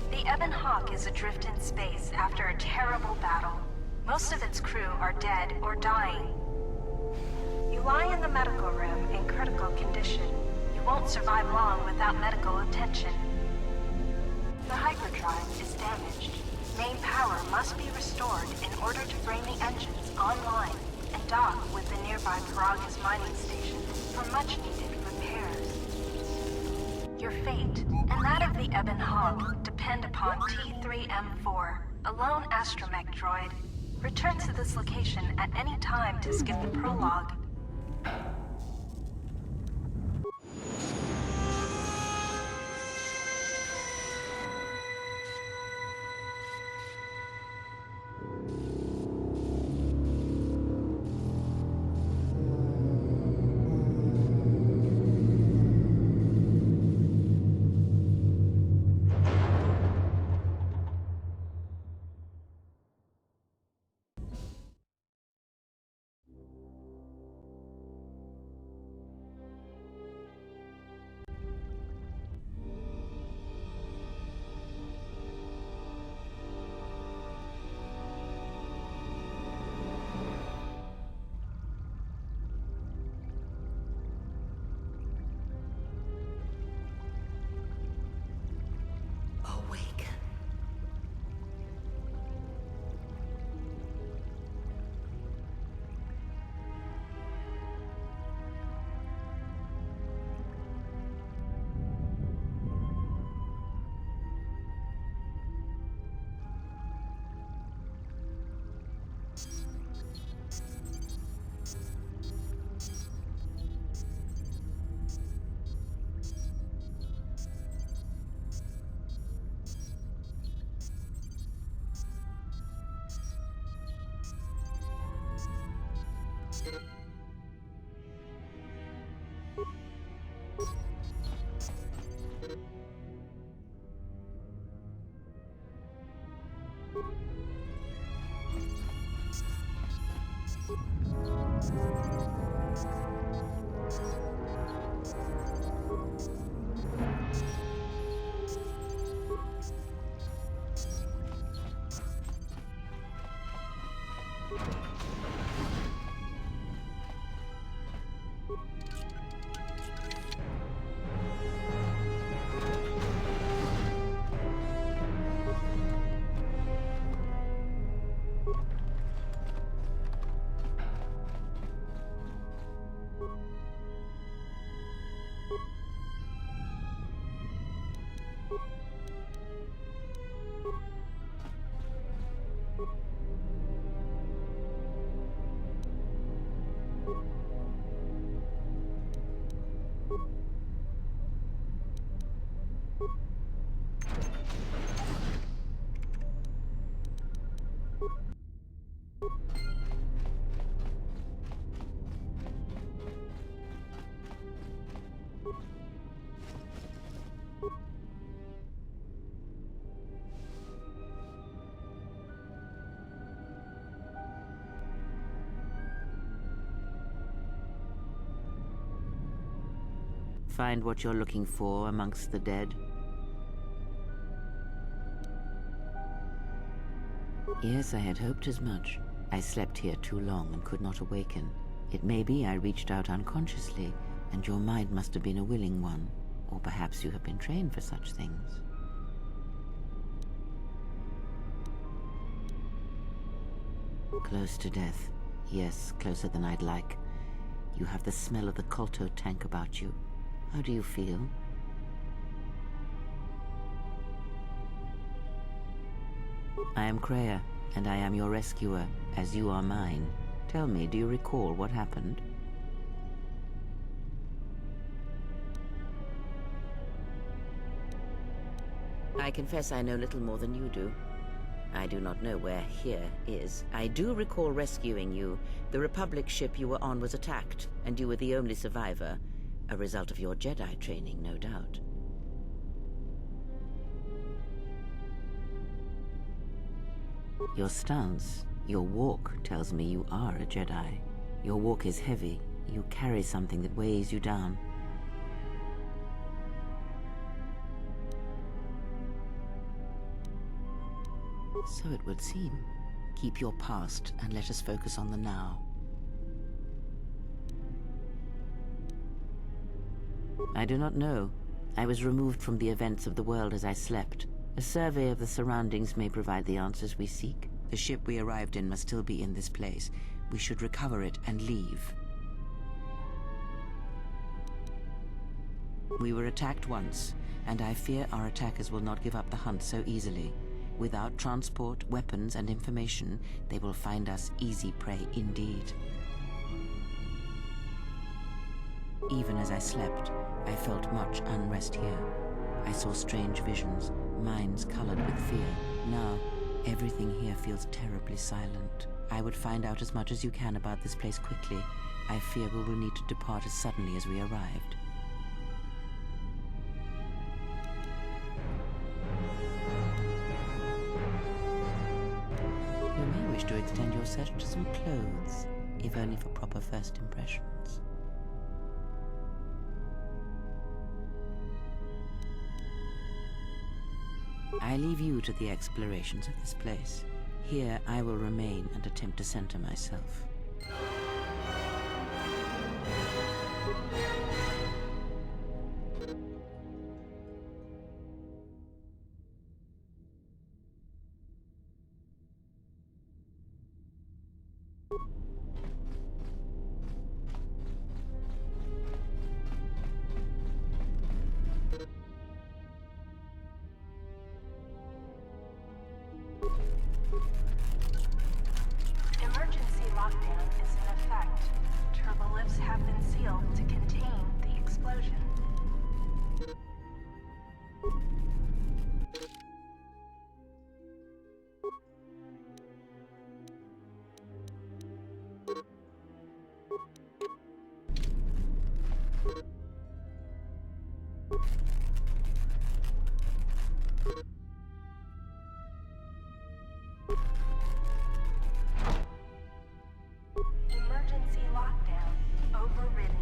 The Ebon Hawk is adrift in space after a terrible battle. Most of its crew are dead or dying. You lie in the medical room in critical condition. You won't survive long without medical attention. The hyperdrive is damaged. Main power must be restored in order to bring the engines online and dock with the nearby Paragas mining station for much-needed repairs. Your fate, and that of the Ebon Hawk, depend upon T3M4, a lone astromech droid. Return to this location at any time to skip the prologue. Find what you're looking for amongst the dead? Yes, I had hoped as much. I slept here too long and could not awaken. It may be I reached out unconsciously, and your mind must have been a willing one. Or perhaps you have been trained for such things. Close to death. Yes, closer than I'd like. You have the smell of the Kolto tank about you. How do you feel? I am Kreia, and I am your rescuer, as you are mine. Tell me, do you recall what happened? I confess I know little more than you do. I do not know where here is. I do recall rescuing you. The Republic ship you were on was attacked, and you were the only survivor. A result of your Jedi training, no doubt. Your stance, your walk tells me you are a Jedi. Your walk is heavy. You carry something that weighs you down. So it would seem. Keep your past and let us focus on the now. I do not know. I was removed from the events of the world as I slept. A survey of the surroundings may provide the answers we seek. The ship we arrived in must still be in this place. We should recover it and leave. We were attacked once, and I fear our attackers will not give up the hunt so easily. Without transport, weapons, and information, they will find us easy prey indeed. Even as I slept, I felt much unrest here. I saw strange visions, minds colored with fear. Now, everything here feels terribly silent. I would find out as much as you can about this place quickly. I fear we will need to depart as suddenly as we arrived. You may wish to extend your search to some clothes, if only for proper first impressions. I leave you to the explorations of this place. Here I will remain and attempt to center myself. Emergency lockdown is in effect. Turbolifts have been sealed to contain the explosion. Emergency lockdown overridden.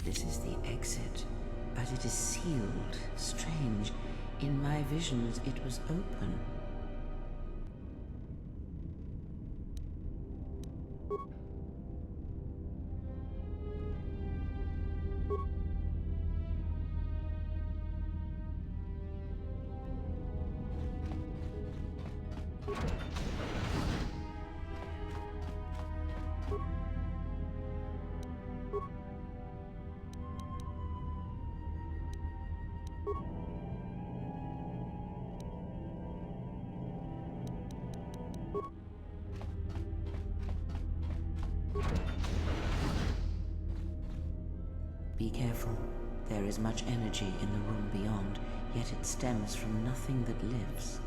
This is the exit, but it is sealed. Strange. In my visions, it was open. Be careful. There is much energy in the room beyond, yet it stems from nothing that lives.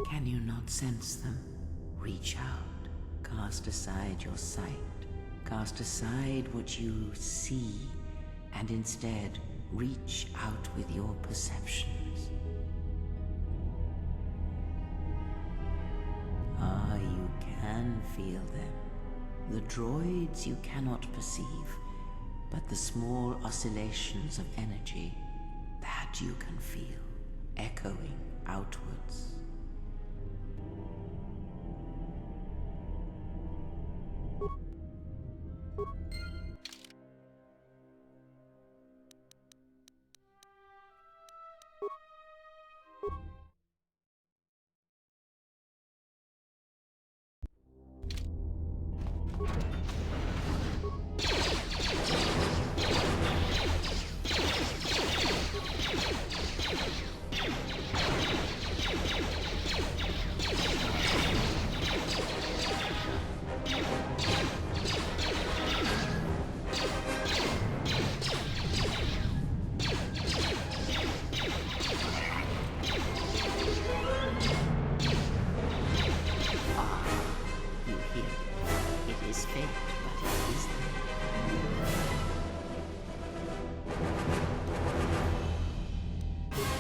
Can you not sense them? Reach out. Cast aside your sight. Cast aside what you see, and instead reach out with your perceptions. Ah, you can feel them. The droids you cannot perceive, but the small oscillations of energy, that you can feel, echoing outwards.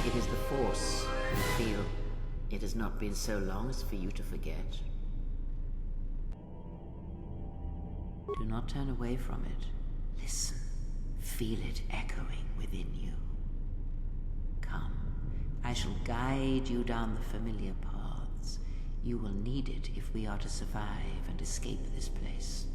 It is the Force, you feel. It has not been so long as for you to forget. Do not turn away from it. Listen. Feel it echoing within you. Come. I shall guide you down the familiar paths. You will need it if we are to survive and escape this place.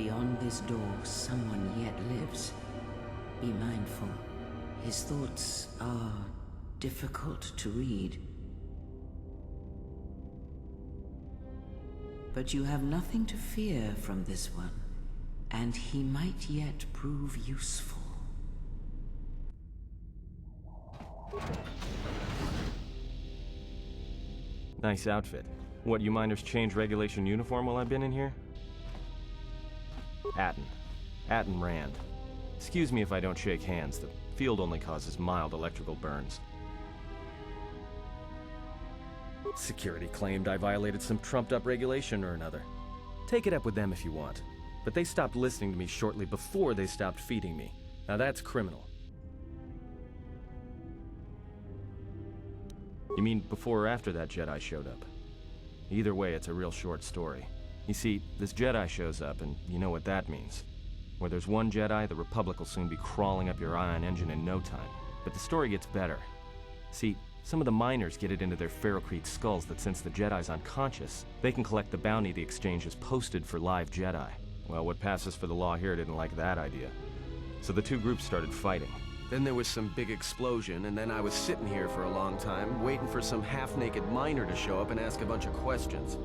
Beyond this door, someone yet lives. Be mindful. His thoughts are difficult to read. But you have nothing to fear from this one, and he might yet prove useful. Nice outfit. What, you miners change regulation uniform while I've been in here? Atten Rand. Excuse me if I don't shake hands. The field only causes mild electrical burns. Security claimed I violated some trumped-up regulation or another. Take it up with them if you want. But they stopped listening to me shortly before they stopped feeding me. Now that's criminal. You mean before or after that Jedi showed up? Either way, it's a real short story. You see, this Jedi shows up, and you know what that means. Where there's one Jedi, the Republic will soon be crawling up your ion engine in no time. But the story gets better. See, some of the miners get it into their ferrocrete skulls that since the Jedi's unconscious, they can collect the bounty the Exchange has posted for live Jedi. Well, what passes for the law here didn't like that idea. So the two groups started fighting. Then there was some big explosion, and then I was sitting here for a long time, waiting for some half-naked miner to show up and ask a bunch of questions.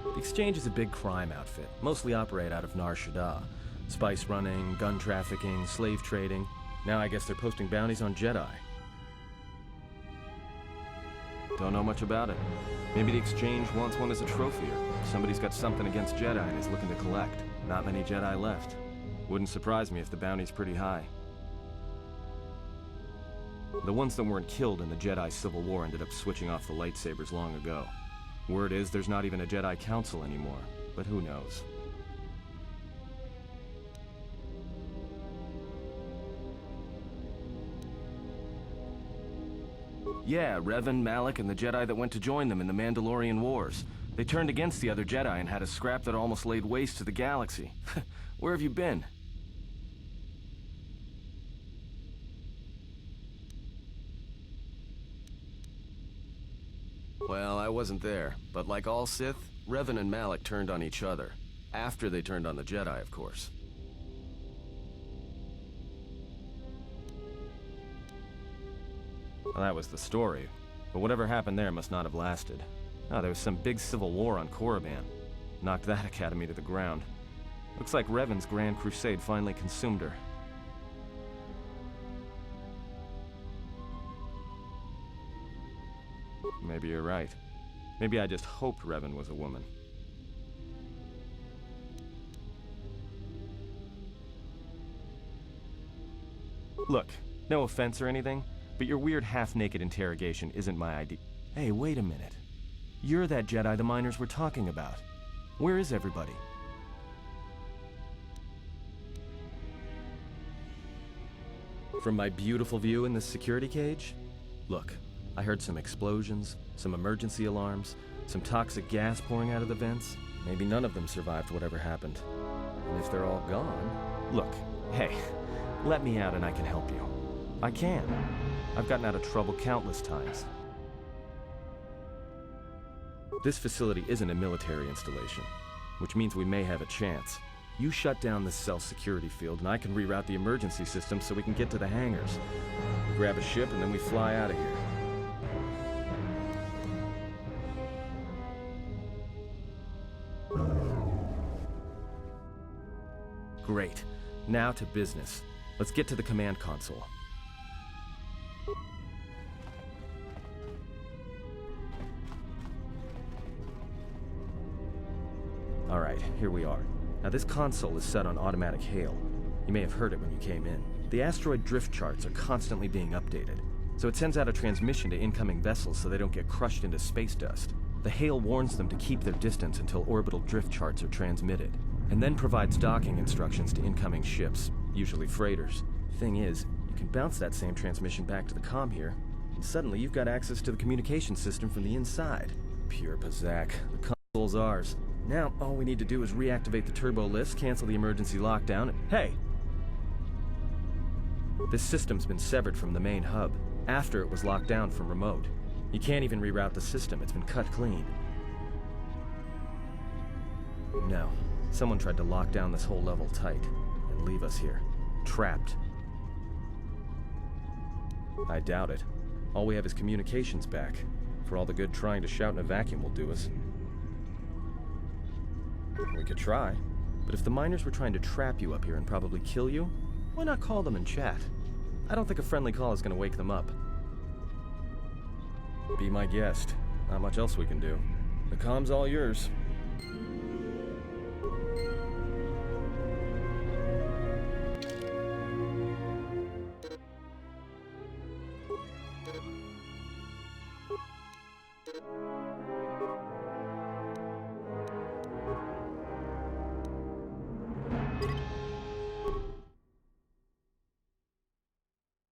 The Exchange is a big crime outfit, mostly operate out of Nar Shaddaa. Spice running, gun trafficking, slave trading. Now I guess they're posting bounties on Jedi. Don't know much about it. Maybe the Exchange wants one as a trophy, or somebody's got something against Jedi and is looking to collect. Not many Jedi left. Wouldn't surprise me if the bounty's pretty high. The ones that weren't killed in the Jedi Civil War ended up switching off the lightsabers long ago. Word is there's not even a Jedi Council anymore, but who knows? Yeah, Revan, Malak, and the Jedi that went to join them in the Mandalorian Wars. They turned against the other Jedi and had a scrap that almost laid waste to the galaxy. Where have you been? Well, I wasn't there, but like all Sith, Revan and Malak turned on each other. After they turned on the Jedi, of course. Well, that was the story, but whatever happened there must not have lasted. Oh, there was some big civil war on Korriban. Knocked that academy to the ground. Looks like Revan's Grand Crusade finally consumed her. Maybe you're right. Maybe I just hoped Revan was a woman. Look, no offense or anything, but your weird half-naked interrogation isn't my idea. Hey, wait a minute. You're that Jedi the miners were talking about. Where is everybody? From my beautiful view in this security cage? Look, I heard some explosions, some emergency alarms, some toxic gas pouring out of the vents. Maybe none of them survived whatever happened. And if they're all gone... Look, hey, let me out and I can help you. I can. I've gotten out of trouble countless times. This facility isn't a military installation, which means we may have a chance. You shut down this cell security field and I can reroute the emergency system so we can get to the hangars. We grab a ship and then we fly out of here. Great. Now to business. Let's get to the command console. Alright, here we are. Now this console is set on automatic hail. You may have heard it when you came in. The asteroid drift charts are constantly being updated, so it sends out a transmission to incoming vessels so they don't get crushed into space dust. The hail warns them to keep their distance until orbital drift charts are transmitted, and then provides docking instructions to incoming ships, usually freighters. Thing is, you can bounce that same transmission back to the comm here, and suddenly you've got access to the communication system from the inside. Pure Pazaak. The console's ours. Now, all we need to do is reactivate the turbo lifts, cancel the emergency lockdown, and... Hey! This system's been severed from the main hub, after it was locked down from remote. You can't even reroute the system, it's been cut clean. No. Someone tried to lock down this whole level tight and leave us here. Trapped. I doubt it. All we have is communications back. For all the good trying to shout in a vacuum will do us. We could try. But if the miners were trying to trap you up here and probably kill you, why not call them and chat? I don't think a friendly call is going to wake them up. Be my guest. Not much else we can do. The comm's all yours.